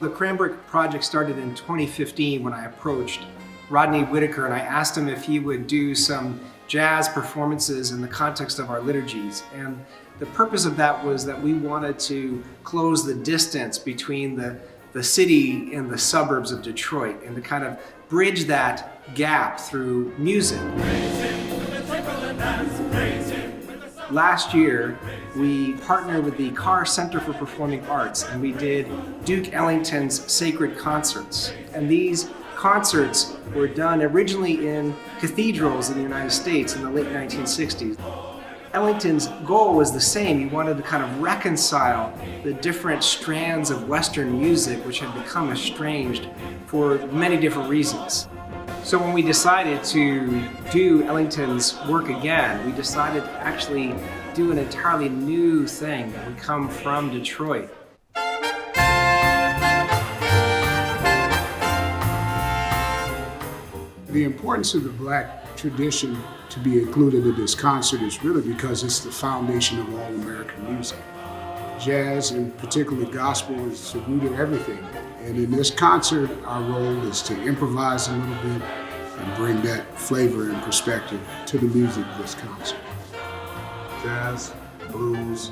The Cranbrook Project started in 2015 when I approached Rodney Whitaker and I asked him if he would do some jazz performances in the context of our liturgies. And the purpose of that was that we wanted to close the distance between the city and the suburbs of Detroit and to kind of bridge that gap through music. Last year, we partnered with the Carr Center for Performing Arts and we did Duke Ellington's Sacred Concerts. And these concerts were done originally in cathedrals in the United States in the late 1960s. Ellington's goal was the same. He wanted to kind of reconcile the different strands of Western music which had become estranged for many different reasons. So when we decided to do Ellington's work again, we decided to actually do an entirely new thing. We come from Detroit. The importance of the Black tradition to be included in this concert is really because it's the foundation of all American music. Jazz, and particularly gospel, is the root of everything. And in this concert, our role is to improvise a little bit and bring that flavor and perspective to the music of this concert. Jazz, blues,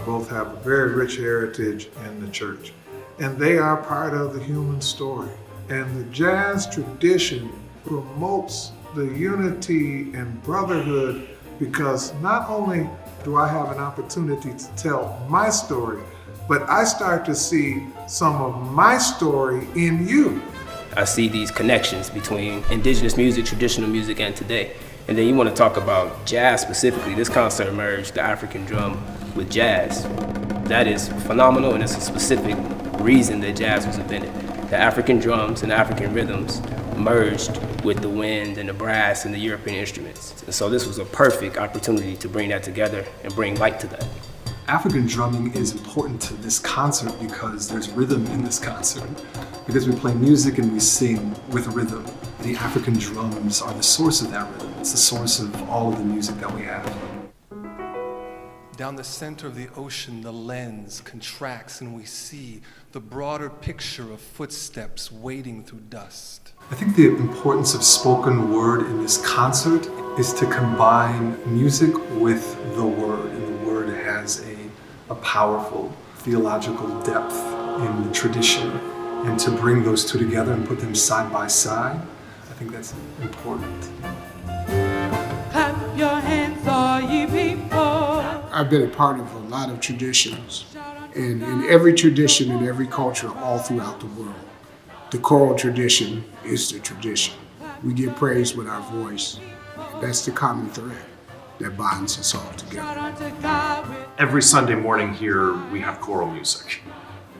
both have a very rich heritage in the church. And they are part of the human story. And the jazz tradition promotes the unity and brotherhood because not only do I have an opportunity to tell my story, but I start to see some of my story in you. I see these connections between indigenous music, traditional music, and today. And then you want to talk about jazz specifically. This concert merged the African drum with jazz. That is phenomenal, and it's a specific reason that jazz was invented. The African drums and African rhythms merged with the wind and the brass and the European instruments. And so this was a perfect opportunity to bring that together and bring light to that. African drumming is important to this concert because there's rhythm in this concert. Because we play music and we sing with rhythm. The African drums are the source of that rhythm. It's the source of all of the music that we have. Down the center of the ocean, the lens contracts and we see the broader picture of footsteps wading through dust. I think the importance of spoken word in this concert is to combine music with the word, and the word has a powerful theological depth in the tradition, and to bring those two together and put them side by side, I think that's important. Clap your hands, all ye people. I've been a part of a lot of traditions, and in every tradition, in every culture, all throughout the world, the choral tradition is the tradition. We give praise with our voice, and that's the common thread that binds us all together. Every Sunday morning here, we have choral music.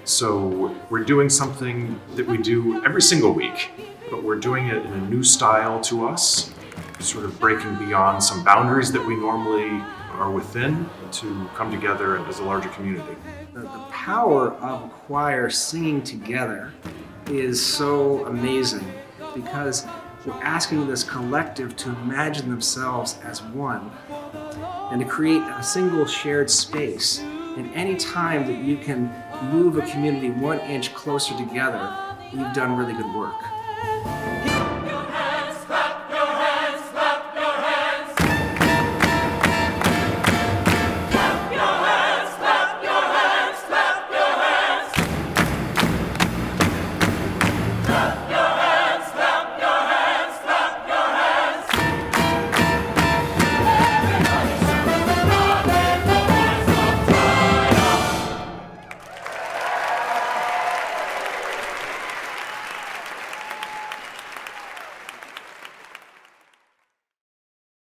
So we're doing something that we do every single week, but we're doing it in a new style to us, sort of breaking beyond some boundaries that we normally are within to come together as a larger community. The power of a choir singing together is so amazing because we're asking this collective to imagine themselves as one and to create a single shared space. And any time that you can move a community 1 inch closer together, you've done really good work.